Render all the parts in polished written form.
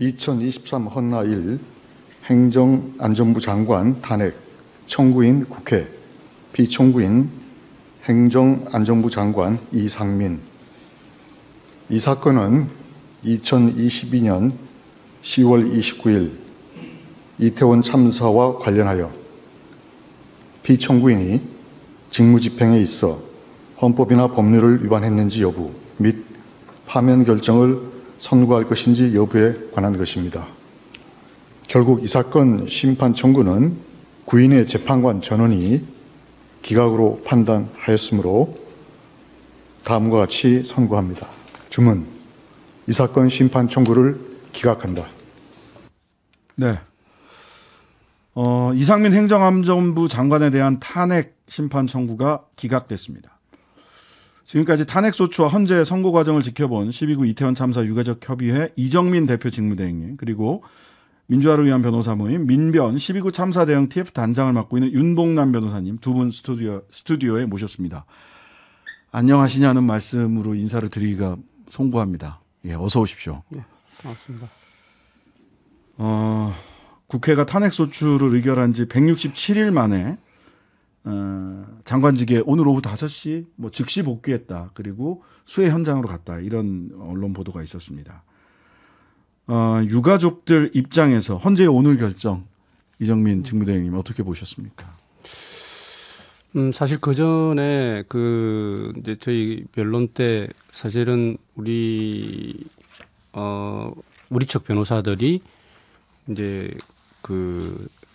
2023 헌나일 행정안전부 장관 탄핵 청구인 국회, 피청구인 행정안전부 장관 이상민. 이 사건은 2022년 10월 29일 이태원 참사와 관련하여 피청구인이 직무집행에 있어 헌법이나 법률을 위반했는지 여부 및 파면 결정을 선고할 것인지 여부에 관한 것입니다. 결국 이 사건 심판 청구는 구인의 재판관 전원이 기각으로 판단하였으므로 다음과 같이 선고합니다. 주문, 이 사건 심판 청구를 기각한다. 네. 이상민 행정안전부 장관에 대한 탄핵 심판 청구가 기각됐습니다. 지금까지 탄핵소추와 헌재 선고 과정을 지켜본 12구 이태원 참사 유가족 협의회 이정민 대표 직무대행님, 그리고 민주화를 위한 변호사 모임 민변 12구 참사 대응 TF 단장을 맡고 있는 윤봉남 변호사님 두 분 스튜디오에 모셨습니다. 안녕하시냐는 말씀으로 인사를 드리기가 송구합니다. 예, 어서 오십시오. 네, 반갑습니다. 국회가 탄핵소추를 의결한 지 167일 만에 장관직에 오늘 오후 5시 즉시 복귀했다. 그리고 수해 현장으로 갔다. 이런 언론 보도가 있었습니다. 유가족들 입장에서 헌재의 오늘 결정, 이정민 직무대행님 어떻게 보셨습니까? 사실 그 전에 이제 저희 변론 때 사실은 우리 측 변호사들이 이제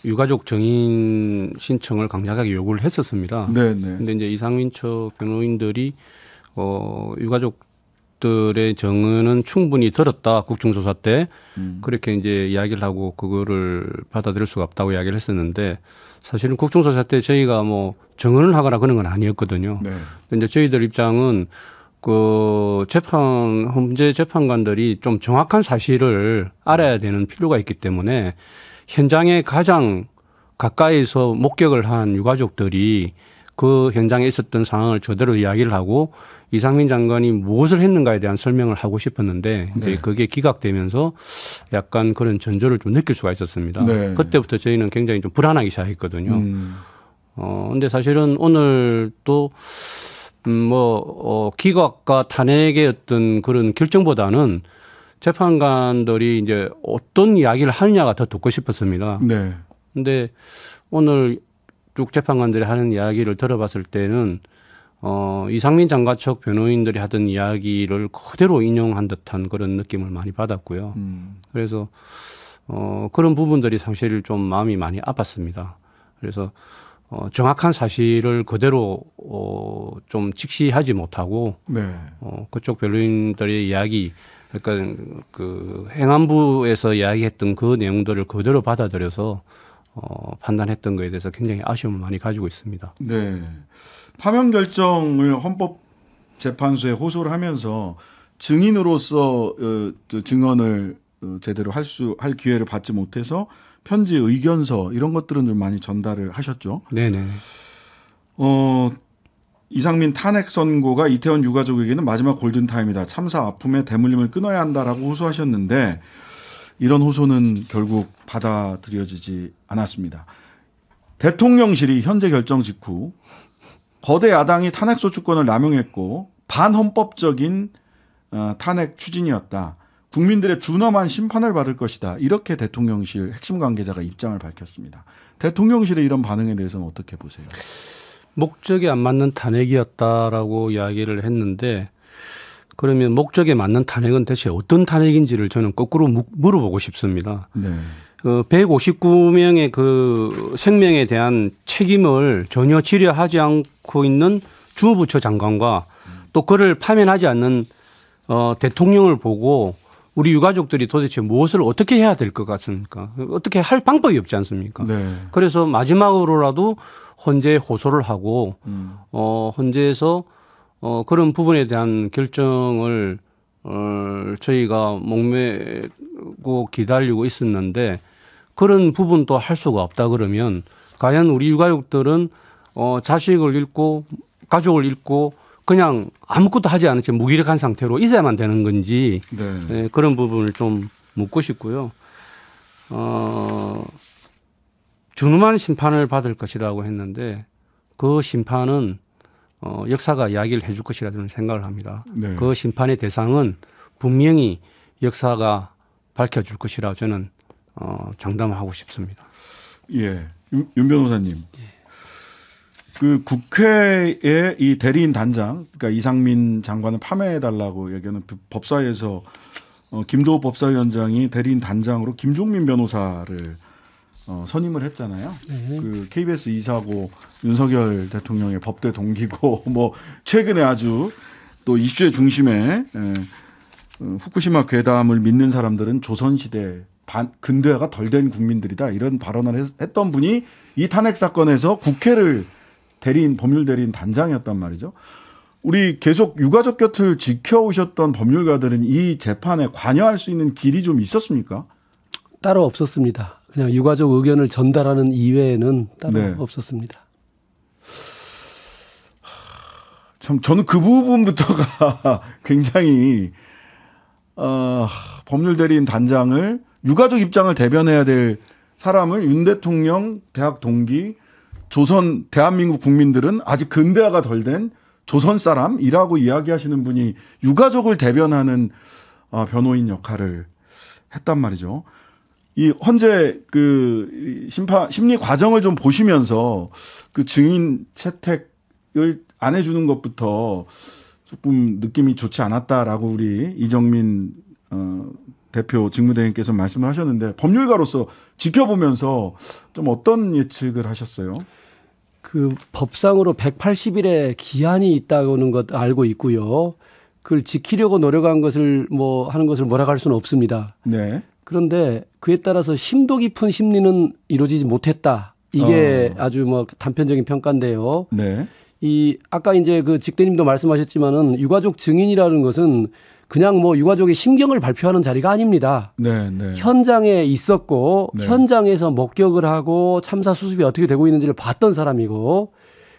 유가족 정인 신청을 강력하게 요구를 했었습니다. 네네. 근데 이제 이상민 측 변호인들이 유가족들의 정언은 충분히 들었다. 국정조사 때 그렇게 이제 이야기를 하고 그거를 받아들일 수가 없다고 이야기를 했었는데 사실은 국정조사 때 저희가 정언을 하거나 그런 건 아니었거든요. 네. 근데 이제 저희들 입장은 헌재 재판관들이 좀 정확한 사실을 알아야 되는 필요가 있기 때문에 현장에 가장 가까이서 목격을 한 유가족들이 그 현장에 있었던 상황을 저대로 이야기를 하고 이상민 장관이 무엇을 했는가에 대한 설명을 하고 싶었는데 네. 그게 기각되면서 약간 그런 전조를 좀 느낄 수가 있었습니다. 네. 그때부터 저희는 굉장히 좀 불안하기 시작했거든요. 근데 사실은 오늘 또 기각과 탄핵의 어떤 그런 결정보다는 재판관들이 이제 어떤 이야기를 하느냐가 더 듣고 싶었습니다. 네. 근데 오늘 쭉 재판관들이 하는 이야기를 들어봤을 때는 이상민 장관 측 변호인들이 하던 이야기를 그대로 인용한 듯한 그런 느낌을 많이 받았고요. 그래서 그런 부분들이 사실 좀 마음이 많이 아팠습니다. 그래서 정확한 사실을 그대로 좀 직시하지 못하고 네. 그쪽 변호인들의 이야기, 그러니까 행안부에서 이야기했던 그 내용들을 그대로 받아들여서 판단했던 것에 대해서 굉장히 아쉬움을 많이 가지고 있습니다. 네. 파면 결정을 헌법재판소에 호소를 하면서 증인으로서 증언을 제대로 할 기회를 받지 못해서 편지, 의견서 이런 것들은 좀 많이 전달을 하셨죠. 네네. 이상민 탄핵 선고가 이태원 유가족에게는 마지막 골든타임이다. 참사 아픔에 대물림을 끊어야 한다라고 호소하셨는데 이런 호소는 결국 받아들여지지 않았습니다. 대통령실이 현재 결정 직후 거대 야당이 탄핵소추권을 남용했고 반헌법적인 탄핵 추진이었다. 국민들의 준엄한 심판을 받을 것이다. 이렇게 대통령실 핵심 관계자가 입장을 밝혔습니다. 대통령실의 이런 반응에 대해서는 어떻게 보세요? 목적에 안 맞는 탄핵이었다라고 이야기를 했는데 그러면 목적에 맞는 탄핵은 대체 어떤 탄핵인지를 저는 거꾸로 물어보고 싶습니다. 네. 159명의 그 생명에 대한 책임을 전혀 지려하지 않고 있는 주무부처 장관과 또 그를 파면하지 않는 대통령을 보고 우리 유가족들이 도대체 무엇을 어떻게 해야 될 것 같습니까? 어떻게 할 방법이 없지 않습니까? 네. 그래서 마지막으로라도 헌재에 호소를 하고 헌재에서 그런 부분에 대한 결정을 저희가 목매고 기다리고 있었는데 그런 부분도 할 수가 없다 그러면 과연 우리 유가족들은 자식을 잃고 가족을 잃고 그냥 아무것도 하지 않은 채 무기력한 상태로 있어야만 되는 건지 네. 네, 그런 부분을 좀 묻고 싶고요. 준엄한 심판을 받을 것이라고 했는데 그 심판은 역사가 이야기를 해줄 것이라 저는 생각을 합니다. 네. 그 심판의 대상은 분명히 역사가 밝혀줄 것이라 저는 장담하고 싶습니다. 예, 윤 변호사님. 그 국회의 이 대리인 단장, 그러니까 이상민 장관을 파면해달라고 얘기하는 법사위에서 김도우 법사위원장이 대리인 단장으로 김종민 변호사를 선임을 했잖아요. 네. 그 KBS 이사고 윤석열 대통령의 법대 동기고 뭐 최근에 아주 또 이슈의 중심에 후쿠시마 괴담을 믿는 사람들은 조선시대 근대화가 덜 된 국민들이다 이런 발언을 했던 분이 이 탄핵 사건에서 국회를 법률 대리인 단장이었단 말이죠. 우리 계속 유가족 곁을 지켜오셨던 법률가들은 이 재판에 관여할 수 있는 길이 좀 있었습니까? 따로 없었습니다. 그냥 유가족 의견을 전달하는 이외에는 따로 네. 없었습니다. 참 저는 그 부분부터가 굉장히 법률 대리인 단장을 유가족 입장을 대변해야 될 사람을 윤 대통령 대학 동기 대한민국 국민들은 아직 근대화가 덜 된 조선 사람이라고 이야기하시는 분이 유가족을 대변하는 변호인 역할을 했단 말이죠. 이 헌재 그 심리 과정을 좀 보시면서 그 증인 채택을 안 해주는 것부터 조금 느낌이 좋지 않았다라고 우리 이정민 대표 직무대행께서 말씀을 하셨는데 법률가로서 지켜보면서 좀 어떤 예측을 하셨어요? 그 법상으로 180일의 기한이 있다는 것 알고 있고요. 그걸 지키려고 노력한 것을 하는 것을 뭐라고 할 수는 없습니다. 네. 그런데 그에 따라서 심도 깊은 심리는 이루어지지 못했다. 이게 아주 단편적인 평가인데요. 네. 아까 이제 그 직대님도 말씀하셨지만은 유가족 증인이라는 것은 그냥 유가족의 심경을 발표하는 자리가 아닙니다. 네, 네. 현장에 있었고 네. 현장에서 목격을 하고 참사 수습이 어떻게 되고 있는지를 봤던 사람이고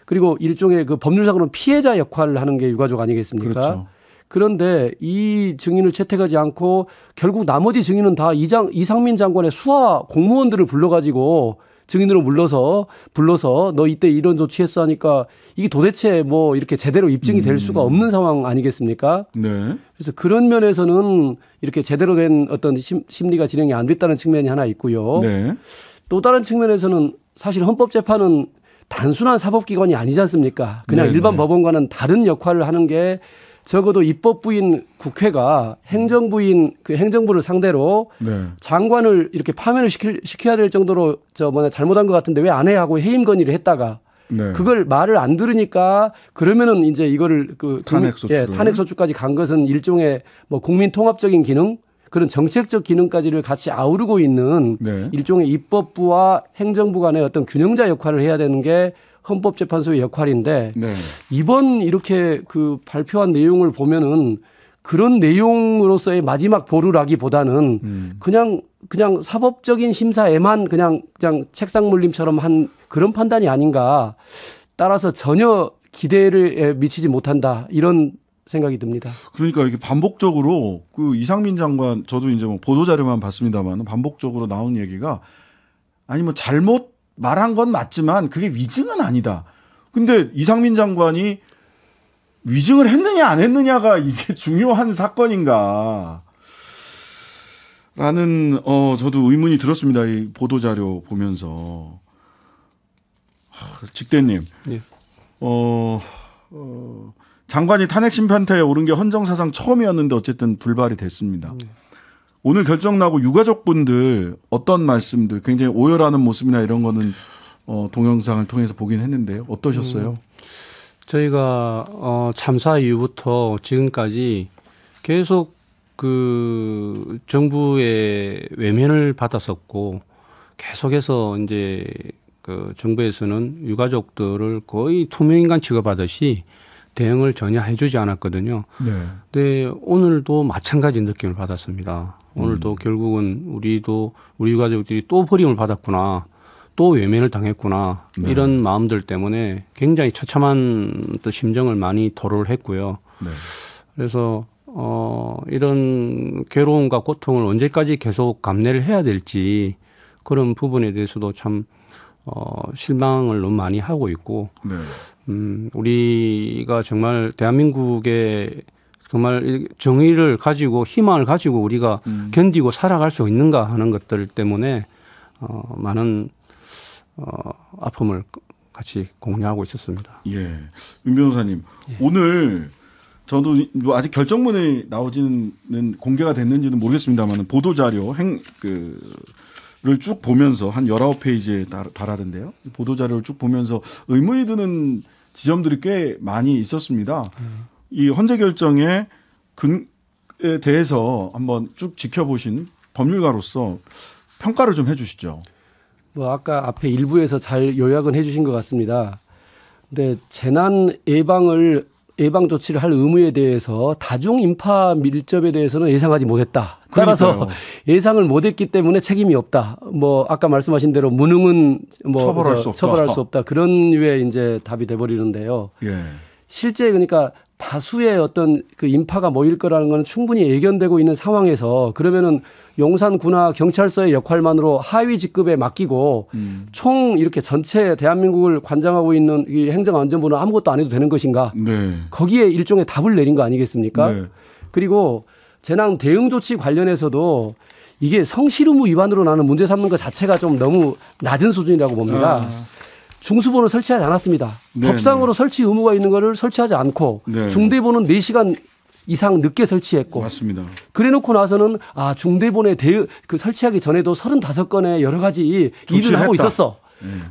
그리고 일종의 그 법률상으로는 피해자 역할을 하는 게 유가족 아니겠습니까? 그렇죠. 그런데 이 증인을 채택하지 않고 결국 나머지 증인은 다 이상민 장관의 수하 공무원들을 불러가지고 증인으로 불러서 너 이때 이런 조치했어 하니까 이게 도대체 이렇게 제대로 입증이 될 수가 없는 상황 아니겠습니까? 네. 그래서 그런 면에서는 이렇게 제대로 된 어떤 심리가 진행이 안 됐다는 측면이 하나 있고요. 네. 또 다른 측면에서는 사실 헌법재판은 단순한 사법기관이 아니지 않습니까? 그냥 네, 일반 네. 법원과는 다른 역할을 하는 게 적어도 입법부인 국회가 행정부를 상대로 네. 장관을 이렇게 파면을 시켜야 될 정도로 잘못한 것 같은데 왜 안 해 하고 해임 건의를 했다가 네. 그걸 말을 안 들으니까 그러면은 이제 이거를 탄핵소추까지 간 것은 일종의 국민 통합적인 기능 그런 정책적 기능까지를 같이 아우르고 있는 네. 일종의 입법부와 행정부 간의 어떤 균형자 역할을 해야 되는 게 헌법재판소의 역할인데 네. 이번 이렇게 그 발표한 내용을 보면은 그런 내용으로서의 마지막 보루라기보다는 그냥 사법적인 심사에만 그냥 책상 물림처럼 한 그런 판단이 아닌가. 따라서 전혀 기대를 미치지 못한다. 이런 생각이 듭니다. 그러니까 이게 반복적으로 그 이상민 장관 저도 이제 보도 자료만 봤습니다만 반복적으로 나온 얘기가 아니 잘못 말한 건 맞지만 그게 위증은 아니다. 근데 이상민 장관이 위증을 했느냐 안 했느냐가 이게 중요한 사건인가 라는 저도 의문이 들었습니다. 이 보도 자료 보면서. 직대님. 네. 장관이 탄핵 심판태에 오른 게 헌정사상 처음이었는데 어쨌든 불발이 됐습니다. 오늘 결정 나고 유가족분들 어떤 말씀들 굉장히 오열하는 모습이나 이런 거는 동영상을 통해서 보긴 했는데요. 어떠셨어요? 저희가 참사 이후부터 지금까지 계속 그 정부의 외면을 받았었고 계속해서 이제 그 정부에서는 유가족들을 거의 투명인간 취급하듯이 대응을 전혀 해주지 않았거든요. 네. 근데 오늘도 마찬가지 느낌을 받았습니다. 오늘도 결국은 우리 유가족들이 또 버림을 받았구나. 또 외면을 당했구나. 네. 이런 마음들 때문에 굉장히 처참한 또 심정을 많이 토로를 했고요. 네. 그래서 이런 괴로움과 고통을 언제까지 계속 감내를 해야 될지 그런 부분에 대해서도 참 실망을 너무 많이 하고 있고 네. 우리가 정말 대한민국의 정말 정의를 가지고 희망을 가지고 우리가 견디고 살아갈 수 있는가 하는 것들 때문에 많은 아픔을 같이 공유하고 있었습니다. 예, 윤 변호사님 오늘 저도 뭐 아직 결정문이 나오지는 공개가 됐는지는 모르겠습니다만 보도자료 를 쭉 보면서 한 19페이지에 달하던데요. 보도자료를 쭉 보면서 의문이 드는 지점들이 꽤 많이 있었습니다. 이 헌재 결정에 대해서 한번 쭉 지켜보신 법률가로서 평가를 좀 해주시죠. 뭐 아까 앞에 일부에서 잘 요약은 해주신 것 같습니다. 근데 재난 예방 조치를 할 의무에 대해서 다중 인파 밀접에 대해서는 예상하지 못했다. 따라서 그러니까요. 예상을 못했기 때문에 책임이 없다. 뭐 아까 말씀하신 대로 무능은 뭐 처벌할 수 없다. 그런 류의 이제 답이 돼버리는데요. 예. 실제 그러니까 다수의 어떤 그 인파가 모일 거라는 건 충분히 예견되고 있는 상황에서 그러면은 용산구나 경찰서의 역할만으로 하위 직급에 맡기고 총 이렇게 전체 대한민국을 관장하고 있는 이 행정안전부는 아무것도 안 해도 되는 것인가? 네. 거기에 일종의 답을 내린 거 아니겠습니까? 네. 그리고 재난 대응 조치 관련해서도 이게 성실 의무 위반으로 나는 문제 삼는 것 자체가 좀 너무 낮은 수준이라고 봅니다. 중수본을 설치하지 않았습니다. 네네. 법상으로 설치 의무가 있는 거를 설치하지 않고 네. 중대본은 4시간 이상 늦게 설치했고 맞습니다. 그래놓고 나서는 중대본에 그 설치하기 전에도 35건의 여러 가지 일을 하고 했다. 있었어.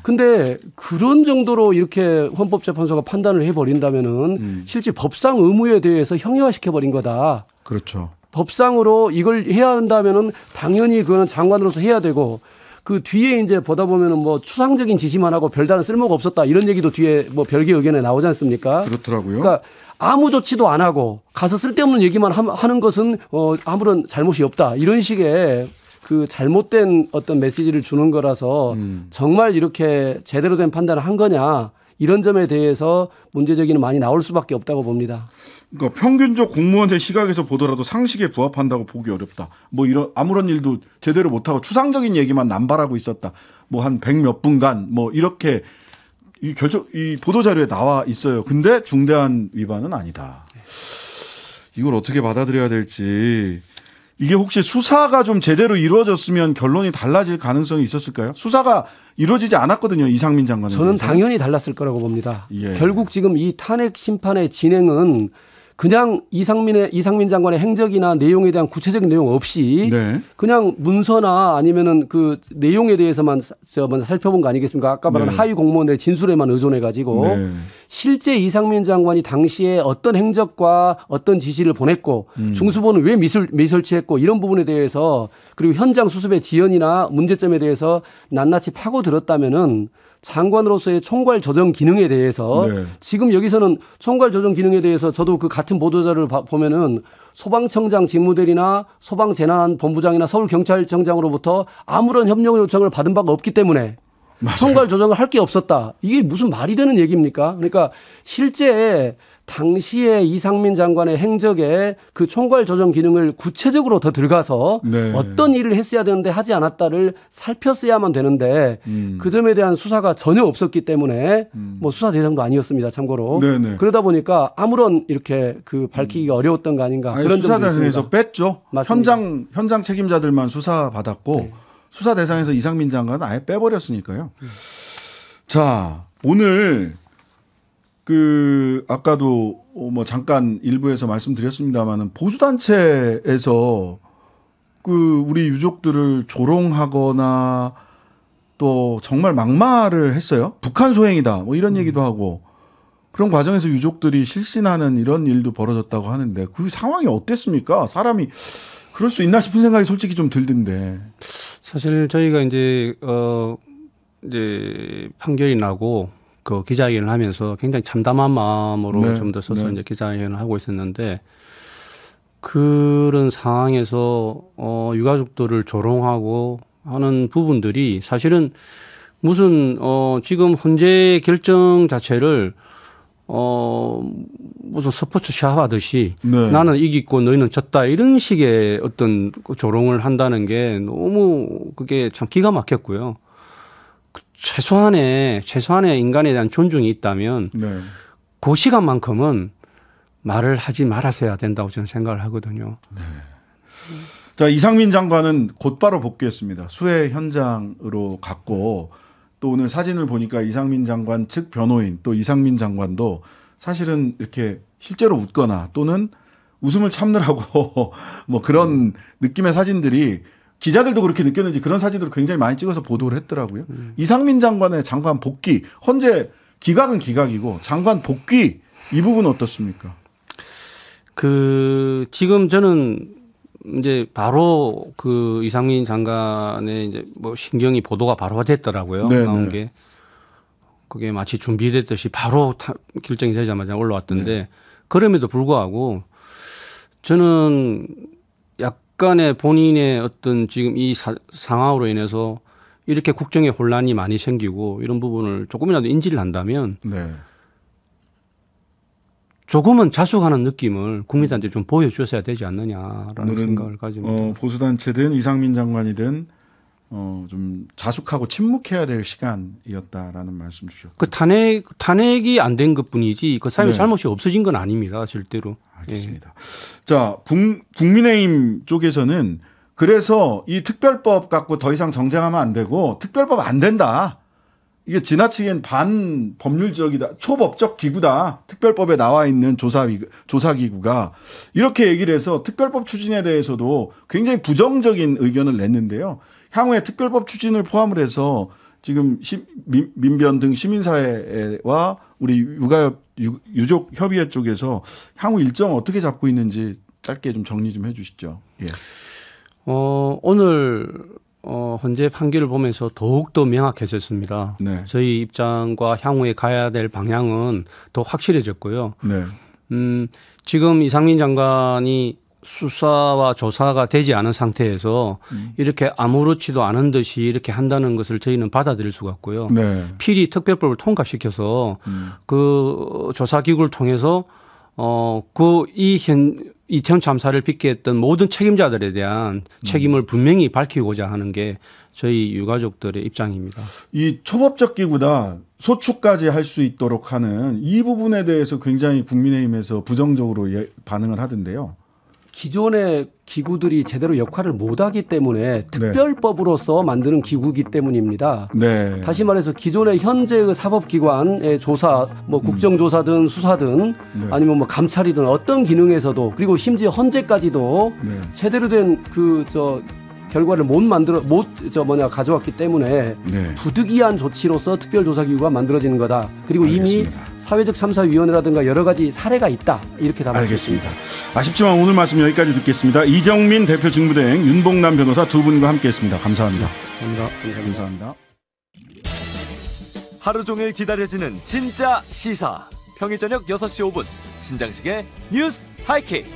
근데 그런 정도로 이렇게 헌법재판소가 판단을 해버린다면은 실제 법상 의무에 대해서 형해화시켜버린 거다. 그렇죠. 법상으로 이걸 해야 한다면은 당연히 그거는 장관으로서 해야 되고 그 뒤에 이제 보다 보면은 뭐 추상적인 지시만 하고 별다른 쓸모가 없었다 이런 얘기도 뒤에 뭐 별개 의견에 나오지 않습니까? 그렇더라고요. 그러니까 아무 조치도 안 하고 가서 쓸데없는 얘기만 하는 것은 아무런 잘못이 없다 이런 식의 그 잘못된 어떤 메시지를 주는 거라서 정말 이렇게 제대로 된 판단을 한 거냐 이런 점에 대해서 문제제기는 많이 나올 수밖에 없다고 봅니다. 그러니까 평균적 공무원의 시각에서 보더라도 상식에 부합한다고 보기 어렵다. 뭐 이런 아무런 일도 제대로 못하고 추상적인 얘기만 남발하고 있었다. 뭐 한 100몇 분간 뭐 이렇게 이 보도자료에 나와 있어요. 근데 중대한 위반은 아니다. 이걸 어떻게 받아들여야 될지. 이게 혹시 수사가 좀 제대로 이루어졌으면 결론이 달라질 가능성이 있었을까요? 수사가 이루어지지 않았거든요. 이상민 장관은. 저는 당연히 달랐을 거라고 봅니다. 예. 결국 지금 이 탄핵 심판의 진행은 그냥 이상민 장관의 행적이나 내용에 대한 구체적인 내용 없이 네. 그냥 문서나 아니면은 그 내용에 대해서만 먼저 살펴본 거 아니겠습니까? 아까 말한 네. 하위 공무원들의 진술에만 의존해 가지고 네. 실제 이상민 장관이 당시에 어떤 행적과 어떤 지시를 보냈고 중수본은 왜 미설치했고 이런 부분에 대해서 그리고 현장 수습의 지연이나 문제점에 대해서 낱낱이 파고들었다면은 장관으로서의 총괄 조정 기능에 대해서 네. 지금 여기서는 총괄 조정 기능에 대해서 저도 그 같은 보도자를 보면은 소방청장 직무대리나 소방재난본부장이나 서울경찰청장으로부터 아무런 협력 요청을 받은 바가 없기 때문에 맞아요. 총괄 조정을 할 게 없었다. 이게 무슨 말이 되는 얘기입니까? 그러니까 실제 당시에 이상민 장관의 행적에 그 총괄 조정 기능을 구체적으로 더 들어가서 네. 어떤 일을 했어야 되는데 하지 않았다를 살폈어야만 되는데 그 점에 대한 수사가 전혀 없었기 때문에 뭐 수사 대상도 아니었습니다. 참고로. 네네. 그러다 보니까 아무런 이렇게 그 밝히기가 어려웠던 거 아닌가 아니, 그런 수사 점도 대상에서 있습니다. 뺐죠. 맞습니다. 현장 책임자들만 수사 받았고 네. 수사 대상에서 이상민 장관은 아예 빼버렸으니까요. 자, 오늘 아까도 뭐 잠깐 일부에서 말씀드렸습니다만은 보수단체에서 우리 유족들을 조롱하거나 또 정말 막말을 했어요. 북한 소행이다. 뭐 이런 얘기도 하고 그런 과정에서 유족들이 실신하는 이런 일도 벌어졌다고 하는데 그 상황이 어땠습니까? 사람이 그럴 수 있나 싶은 생각이 솔직히 좀 들던데. 사실 저희가 이제 판결이 나고 그 기자회견을 하면서 굉장히 참담한 마음으로 네, 좀 더 서서 네. 이제 기자회견을 하고 있었는데 그런 상황에서 유가족들을 조롱하고 하는 부분들이 사실은 무슨 지금 헌재 결정 자체를 무슨 스포츠 시합하듯이 네. 나는 이기고 너희는 졌다 이런 식의 어떤 조롱을 한다는 게 너무 그게 참 기가 막혔고요. 최소한의 인간에 대한 존중이 있다면 네. 그 시간만큼은 말을 하지 말았어야 된다고 저는 생각을 하거든요. 자, 이상민 장관은 곧바로 복귀했습니다. 수해 현장으로 갔고 또 오늘 사진을 보니까 이상민 장관 측 변호인 또 이상민 장관도 사실은 이렇게 실제로 웃거나 또는 웃음을 참느라고 뭐 그런 느낌의 사진들이 기자들도 그렇게 느꼈는지 그런 사진들을 굉장히 많이 찍어서 보도를 했더라고요. 이상민 장관의 장관 복귀, 현재 기각은 기각이고 장관 복귀 이 부분은 어떻습니까? 지금 저는 이제 바로 그 이상민 장관의 이제 뭐 신경이 보도가 바로 됐더라고요. 네, 나온 네. 게. 그게 마치 준비됐듯이 바로 결정이 되자마자 올라왔던데 네. 그럼에도 불구하고 저는 약간의 본인의 어떤 지금 이 상황으로 인해서 이렇게 국정에 혼란이 많이 생기고 이런 부분을 조금이라도 인지를 한다면 네. 조금은 자숙하는 느낌을 국민한테 좀 보여주셔야 되지 않느냐라는 오늘은 생각을 가집니다. 보수단체든 이상민 장관이든 좀 자숙하고 침묵해야 될 시간이었다라는 말씀 주셨고. 그 탄핵이 안 된 것뿐이지 그 사람의 네. 잘못이 없어진 건 아닙니다. 절대로. 알겠습니다. 자, 국민의힘 쪽에서는 그래서 이 특별법 갖고 더 이상 정쟁하면 안 되고 특별법 안 된다. 이게 지나치게 반법률적이다. 초법적 기구다. 특별법에 나와 있는 조사기구가 이렇게 얘기를 해서 특별법 추진에 대해서도 굉장히 부정적인 의견을 냈는데요. 향후에 특별법 추진을 포함을 해서 지금 민변 등 시민사회와 우리 유족협의회 쪽에서 향후 일정 어떻게 잡고 있는지 짧게 좀 정리 좀 해 주시죠. 예. 오늘 현재 판결을 보면서 더욱더 명확해졌습니다. 네. 저희 입장과 향후에 가야 될 방향은 더 확실해졌고요. 네. 지금 이상민 장관이 수사와 조사가 되지 않은 상태에서 이렇게 아무렇지도 않은 듯이 이렇게 한다는 것을 저희는 받아들일 수가 없고요. 네. 필히 특별법을 통과시켜서 그 조사기구를 통해서 이태원 참사를 빚게 했던 모든 책임자들에 대한 책임을 분명히 밝히고자 하는 게 저희 유가족들의 입장입니다. 이 초법적 기구다 소추까지 할 수 있도록 하는 이 부분에 대해서 굉장히 국민의힘에서 부정적으로 반응을 하던데요. 기존의 기구들이 제대로 역할을 못하기 때문에 특별법으로서 만드는 기구이기 때문입니다. 네. 다시 말해서 기존의 현재의 사법기관의 조사, 뭐 국정조사든 수사든 네. 아니면 뭐 감찰이든 어떤 기능에서도 그리고 심지어 헌재까지도 네. 제대로 된 결과를 가져왔기 때문에 네. 부득이한 조치로서 특별조사기구가 만들어지는 거다. 그리고 알겠습니다. 이미 사회적 참사위원회라든가 여러 가지 사례가 있다. 이렇게 답변드리겠습니다. 알겠습니다. 아쉽지만 오늘 말씀 여기까지 듣겠습니다. 이정민 대표 직무대행, 윤봉남 변호사 두 분과 함께했습니다. 감사합니다. 감사합니다. 하루 종일 기다려지는 진짜 시사. 평일 저녁 6시 5분 신장식의 뉴스 하이킥.